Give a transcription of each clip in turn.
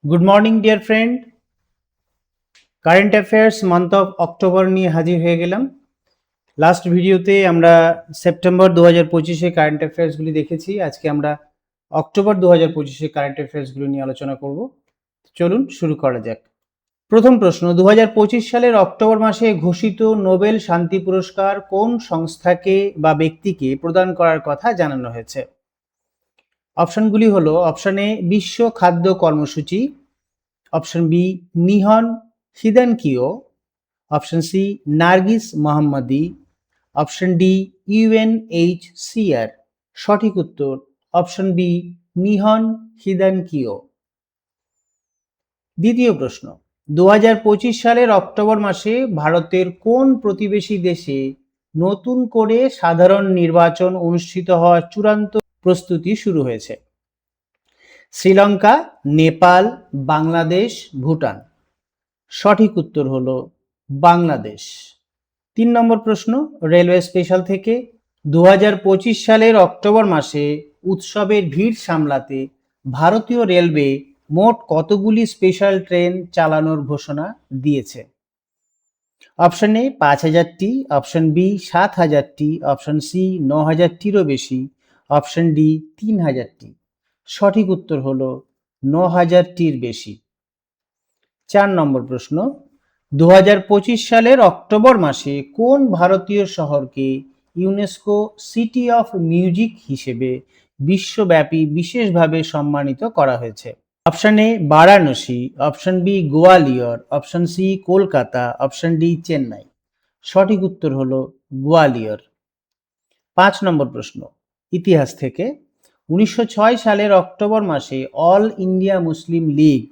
Good morning dear friend. Current affairs month of October নিয়ে হাজির হয়ে গেলাম। লাস্ট ভিডিওতে আমরা সেপ্টেম্বর 2025-এ কারেন্ট অ্যাফেয়ার্সগুলি দেখেছি। আজকে আমরা অক্টোবর 2025-এ কারেন্ট অ্যাফেয়ার্সগুলি নিয়ে আলোচনা করব। চলুন শুরু করা যাক। প্রথম প্রশ্ন, 2025 সালের অক্টোবর মাসে ঘোষিত নোবেল শান্তি পুরস্কার কোন সংস্থাকে বা ব্যক্তিকে প্রদান করার কথা জানানো হয়েছে? অপশনগুলি হলো অপশন এ বিশ্ব খাদ্য কর্মসূচি, option B Nihon হিদানকিও, option C Nargis মোহাম্মদী, অপশন ডি ইউএনএইচসিআর। সঠিক উত্তর অপশন বি নিহন হিদানকিও। দ্বিতীয় প্রশ্ন, 2025 সালের অক্টোবর মাসে ভারতের কোন প্রতিবেশী দেশে নতুন করে সাধারণ নির্বাচন অনুষ্ঠিত হওয়ার চূড়ান্ত প্রস্তুতি শুরু হয়েছে? শ্রীলঙ্কা, নেপাল, বাংলাদেশ, ভুটান। সঠিক উত্তর হলো বাংলাদেশ। 3 নম্বর প্রশ্ন, রেলওয়ে স্পেশাল থেকে 2025 সালের অক্টোবর মাসে উৎসবের ভিড় সামলাতে ভারতীয় রেলওয়ে মোট কতগুলি স্পেশাল ট্রেন চালানোর ঘোষণা দিয়েছে? অপশন এ 5000টি, অপশন বি 7000টি, অপশন সি 9000টিরও বেশি, অপশন ডি 3000টি। সঠিক উত্তর হলো 9000টির বেশি। 4 নম্বর প্রশ্ন, 2025 সালের অক্টোবর মাসে কোন ভারতীয় শহরকে ইউনেস্কো সিটি অফ মিউজিক হিসেবে বিশ্বব্যাপী বিশেষভাবে সম্মানিত করা হয়েছে? Option A Varanasi, option B Gwalior, option C Kolkata, option D Chennai. সঠিক উত্তর হলো গোয়ালিয়র। 5 নম্বর প্রশ্ন, ইতিহাস থেকে 1906 সালের অক্টোবর মাসে অল ইন্ডিয়া মুসলিম লীগ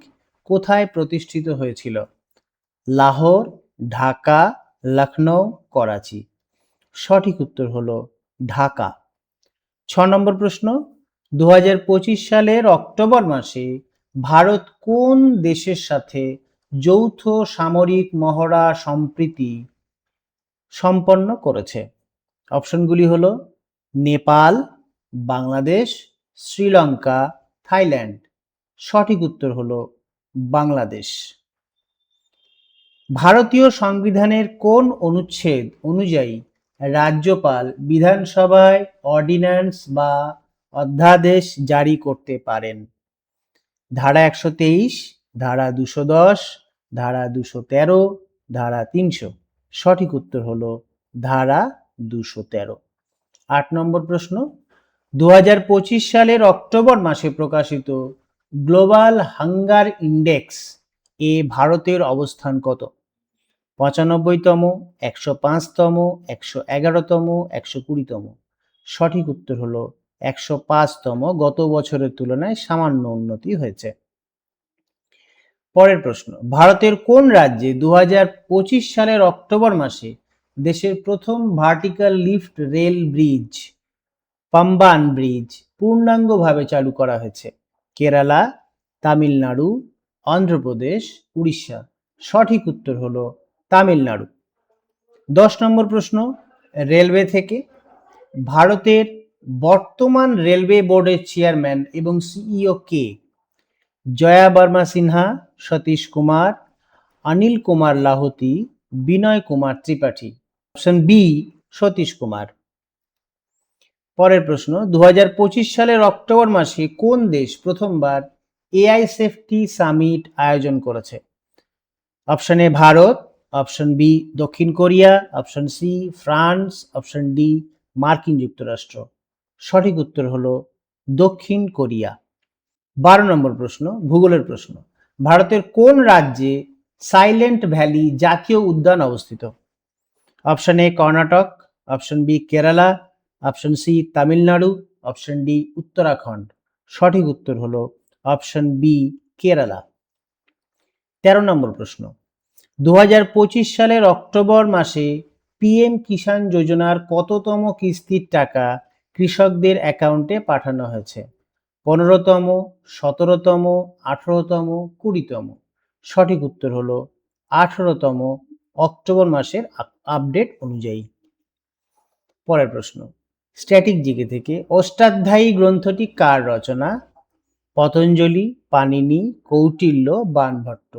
কোথায় প্রতিষ্ঠিত হয়েছিল? লাহোর, ঢাকা, লখনৌ, করাচি। সঠিক উত্তর হলো ঢাকা। 6 নম্বর প্রশ্ন, 2025 সালের অক্টোবর মাসে ভারত কোন দেশের সাথে যৌথ সামরিক মহড়া সম্প্রীতি সম্পন্ন করেছে? অপশনগুলি হলো নেপাল, বাংলাদেশ, শ্রীলঙ্কা, থাইল্যান্ড। সঠিক উত্তর হলো বাংলাদেশ। ভারতীয় সংবিধানের কোন অনুচ্ছেদ অনুযায়ী রাজ্যপাল বিধানসভায় অর্ডিন্যান্স বা অধ্যাদেশ জারি করতে পারেন? ধারা 123, ধারা 210, ধারা 213, ধারা 300। সঠিক উত্তর হলো ধারা 213। 8 নম্বর প্রশ্ন, 2025 সালের অক্টোবর মাসে প্রকাশিত গ্লোবাল হাঙ্গার ইন্ডেক্স এ ভারতের অবস্থান কত? 95তম, 105তম, 111তম, 120তম। সঠিক উত্তর হলো 105তম। গত বছরের তুলনায় সামান্য উন্নতি হয়েছে। পরের প্রশ্ন, ভারতের কোন রাজ্যে 2025 সালের অক্টোবর মাসে দেশের প্রথম vertical lift rail bridge Pamban bridge পূর্ণাঙ্গভাবে চালু করা হয়েছে? কেরালা, তামিলনাড়ু, অন্ধ্রপ্রদেশ, উড়িষ্যা। সঠিক উত্তর হলো তামিলনাড়ু। 10 নম্বর প্রশ্ন, রেলওয়ে থেকে ভারতের বর্তমান রেলওয়ে বোর্ডের চেয়ারম্যান এবং সিইও কে? জয়া বর্মা সিনহা, সতীশ কুমার, অনিল কুমার লাহোতি, বিনয় কুমার ত্রিপাঠী। Option B Satish Kumar. পরের প্রশ্ন, 2025 সালের অক্টোবর মাসে কোন দেশ প্রথমবার এআই সেফটি সামিট আয়োজন করেছে? Option A Bharat, option B দক্ষিণ Korea, option C France, option D মার্কিন যুক্তরাষ্ট্র। সঠিক উত্তর হলো দক্ষিণ কোরিয়া। 12 নম্বর প্রশ্ন, ভূগোলের প্রশ্ন, ভারতের কোন রাজ্যে সাইলেন্ট ভ্যালি জাতীয় উদ্যান অবস্থিত? Option A Karnataka, option B Kerala, option C Tamil Nadu, option D Uttarakhand. সঠিক উত্তর হলো অপশন বি কেরালা। 13 নম্বর প্রশ্ন, 2025 সালের অক্টোবর মাসে পিএম কিষাণ যোজনার কততম কিস্তির টাকা কৃষকদের অ্যাকাউন্টে পাঠানো হয়েছে? 15তম, 17তম, 18তম, 20তম। সঠিক উত্তর হলো 18তম অক্টোবর মাসের আপডেট অনুযায়ী। পরের প্রশ্ন, স্ট্যাটিক জিকে থেকে অষ্টাধ্যায়ী গ্রন্থটি কার রচনা? পতঞ্জলি, পাণিনি, কৌটিল্য, বাণভট্ট।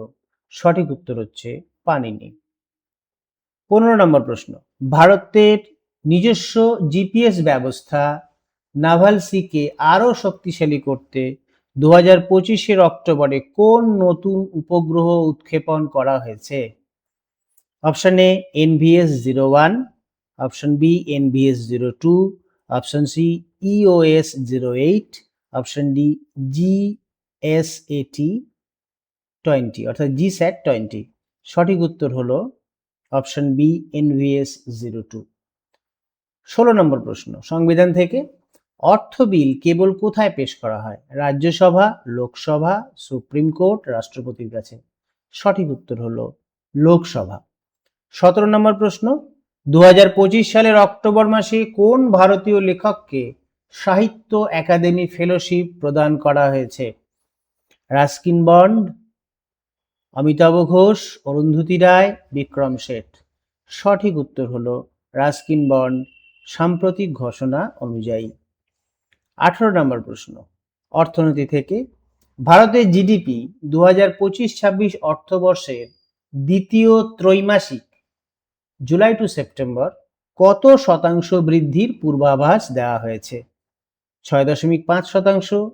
সঠিক উত্তর হচ্ছে পাণিনি। 15 নম্বর প্রশ্ন, ভারতের নিজস্ব জিপিএস ব্যবস্থা নাভাল সিকে আরো শক্তিশালী করতে 2025 অক্টোবরে কোন নতুন উপগ্রহ উৎক্ষেপণ করা হয়েছে? Option A NVS-01, option B NVS-02, option C EOS-08, option D GSAT-20 অর্থাৎ GSAT-20। সঠিক উত্তর হলো অপশন বি NVS-02। 16 নম্বর প্রশ্ন, সংবিধান থেকে অর্থ বিল কেবল কোথায় পেশ করা হয়? রাজ্যসভা, লোকসভা, সুপ্রিম কোর্ট, রাষ্ট্রপতির কাছে। সঠিক উত্তর হলো লোকসভা। 17 নম্বর প্রশ্ন, 2025 সালের অক্টোবর মাসে কোন ভারতীয় লেখককে সাহিত্য একাডেমি ফেলোশিপ প্রদান করা হয়েছে? Ruskin bond, Amitabh Ghosh, Arundhati Roy, Vikram Seth. সঠিক উত্তর হলো রাস্কিন বন্ড, সাম্প্রতিক ঘোষণা অনুযায়ী। 18 নম্বর প্রশ্ন, অর্থনীতি থেকে ভারতের জিডিপি 2025-26 অর্থবর্ষের দ্বিতীয় ত্রৈমাসিক জুলাই টু সেপ্টেম্বর কত শতাংশ বৃদ্ধির পূর্বাভাস দেওয়া হয়েছে? 6.5%,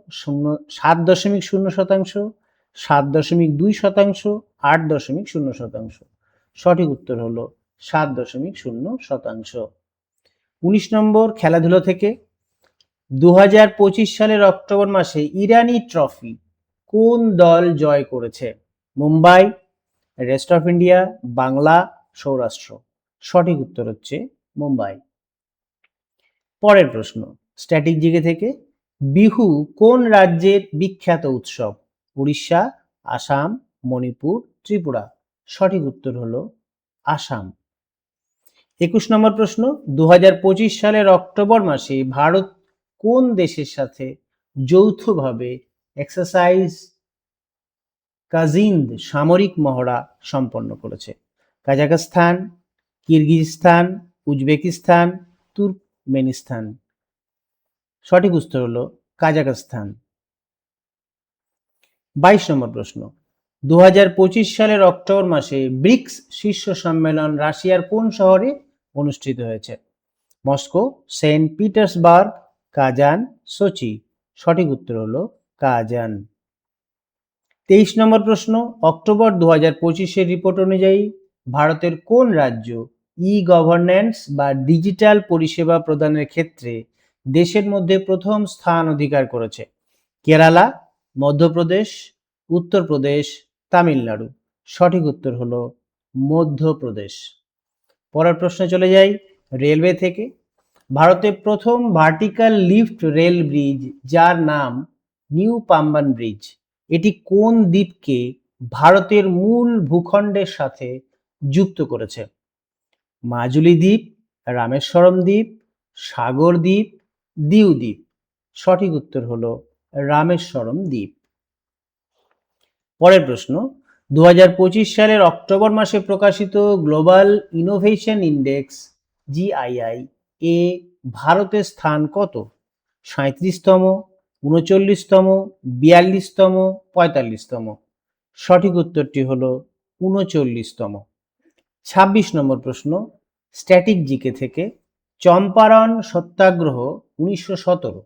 7.0%, 7.2%, 8.0%। সঠিক উত্তর হলো 7.0%। 19 নম্বর খেলাধুলো থেকে 2025 সালের অক্টোবর মাসে ইরানি ট্রফি কোন দল জয় করেছে? Mumbai, rest of India, Bangla, Saurashtra. সঠিক উত্তর হচ্ছে মুম্বাই। পরের প্রশ্ন, স্ট্যাটিক জিকে থেকে বিহু কোন রাজ্যের বিখ্যাত উৎসব? উড়িষ্যা, আসাম, মণিপুর, ত্রিপুরা। সঠিক উত্তর হলো আসাম। 21 নম্বর প্রশ্ন, 2025 সালের অক্টোবর মাসে ভারত কোন দেশের সাথে যৌথভাবে এক্সারসাইজ কাজিন্দ সামরিক মহড়া সম্পন্ন করেছে? Kazakhstan, Kyrgyzstan, Uzbekistan, Turkmenistan. সঠিক উত্তর হলো কাজাখস্তান। 22 নম্বর প্রশ্ন, 2025 সালের অক্টোবর মাসে ব্রিক্স শীর্ষ সম্মেলন রাশিয়ার কোন শহরে অনুষ্ঠিত হয়েছে? Moscow, Saint Petersburg, Kazan, Sochi. সঠিক উত্তর হলো কাজান। 23 নম্বর প্রশ্ন, অক্টোবর 2025 রিপোর্ট অনুযায়ী ভারতের কোন রাজ্য ই-গভর্নেন্স বা ডিজিটাল পরিষেবা প্রদানের ক্ষেত্রে দেশের মধ্যে প্রথম স্থান অধিকার করেছে? কেরালা, মধ্যপ্রদেশ, উত্তরপ্রদেশ, তামিলনাড়ু। সঠিক উত্তর হলো মধ্যপ্রদেশ। পরের প্রশ্নে চলে যাই রেলওয়ে থেকে। ভারতের প্রথম ভার্টিক্যাল লিফট রেল ব্রিজ যার নাম নিউ পাম্বান ব্রিজ, এটি কোন দ্বীপকে ভারতের মূল ভূখণ্ডের সাথে যুক্ত করেছে? মাজুলি দ্বীপ, রামেশ্বরম দ্বীপ, সাগর দ্বীপ, দিউ দ্বীপ। সঠিক উত্তর হলো রামেশ্বরম দ্বীপ। পরের প্রশ্ন, 2025 সালের অক্টোবর মাসে প্রকাশিত গ্লোবাল ইনোভেশন ইন্ডেক্স GII এ ভারতের স্থান কত? 37তম, 39তম, 42তম, 45তম। সঠিক উত্তরটি হলো 39তম। 26 নম্বর প্রশ্ন, স্ট্যাটিক জিকে থেকে চম্পারণ সত্যাগ্রহ 1917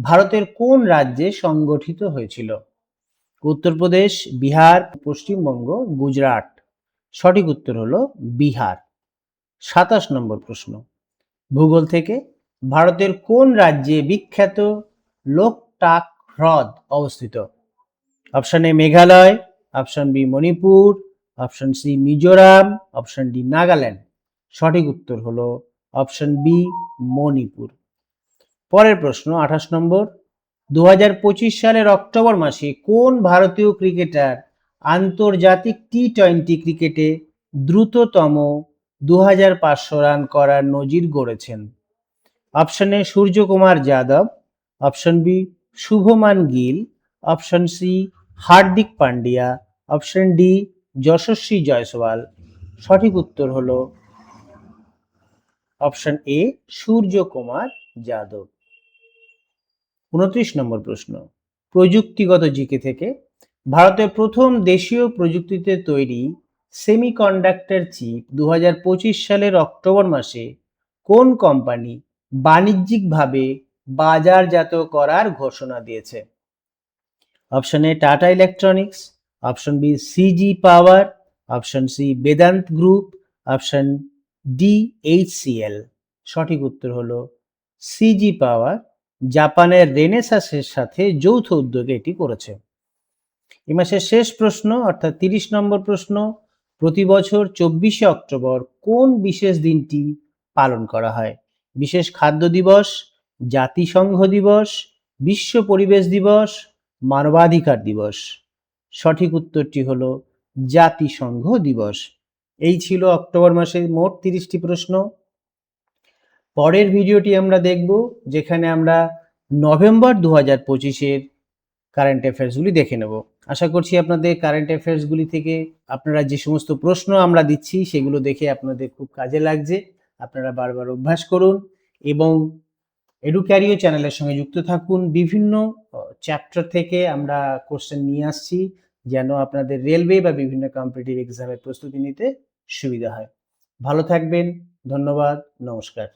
ভারতের কোন রাজ্যে সংগঠিত হয়েছিল? উত্তরপ্রদেশ, বিহার, পশ্চিমবঙ্গ, গুজরাট। সঠিক উত্তর হলো বিহার। 27 নম্বর প্রশ্ন, ভূগোল থেকে ভারতের কোন রাজ্যে বিখ্যাত লোকটাক হ্রদ অবস্থিত? Option A Meghalaya, option B Manipur, option C Mizoram, option D Nagaland. সঠিক উত্তর হলো অপশন বি মণিপুর। পরের প্রশ্ন 28 নম্বর, 2025 সালের অক্টোবর মাসে কোন ভারতীয় ক্রিকেটার আন্তর্জাতিক টি-20 ক্রিকেটে দ্রুততম 2500 রান করার নজির গড়েছেন? Option A Suryakumar Yadav, option B Shubman Gill, option C Hardik Pandya, option D Yashasvi Jaiswal. সঠিক উত্তর হলো option A Suryakumar Yadav. 29 number প্রশ্ন, প্রযুক্তিগত জিকে থেকে, ভারতের প্রথম দেশীয় প্রযুক্তিতে তৈরি সেমিকন্ডাক্টর চিপ 2025 সালের অক্টোবর মাসে কোন কোম্পানি বাণিজ্যিকভাবে বাজারজাত করার ঘোষণা দিয়েছে? Option A Tata electronics, option B CG power, option C Vedanta group, option D HCL. সঠিক উত্তর হলো সিজি পাওয়ার, জাপানের রেনেসাসের সাথে যৌথ উদ্যোগে এটি করেছে। এই মাসের শেষ প্রশ্ন অর্থাৎ 30 নম্বর প্রশ্ন, প্রতি বছর 24শে অক্টোবর কোন বিশেষ দিনটি পালন করা হয়? বিশেষ খাদ্য দিবস, জাতিসংঘ দিবস, বিশ্ব পরিবেশ দিবস, মানবাধিকার দিবস। সঠিক উত্তরটি হলো জাতিসংঘ দিবস। এই ছিল অক্টোবর মাসের মোট 30টি প্রশ্ন। পরের ভিডিওটি আমরা দেখব, যেখানে আমরা নভেম্বর 2025-এর কারেন্ট অ্যাফেয়ার্সগুলি দেখে নেব। আশা করছি আপনাদের কারেন্ট অ্যাফেয়ার্সগুলি থেকে আপনারা যে সমস্ত প্রশ্ন আমরা দিচ্ছি সেগুলো দেখে আপনাদের খুব কাজে লাগছে। আপনারা বারবার অভ্যাস করুন এবং এডুক্যারিও চ্যানেলের সঙ্গে যুক্ত থাকুন। বিভিন্ন চ্যাপ্টার থেকে আমরা কোশ্চেন নিয়ে আসছি, যেন আপনাদের রেলওয়ে বা বিভিন্ন কম্পিটিটিভ এক্সামের প্রস্তুতি নিতে সুবিধা হয়। ভালো থাকবেন, ধন্যবাদ, নমস্কার।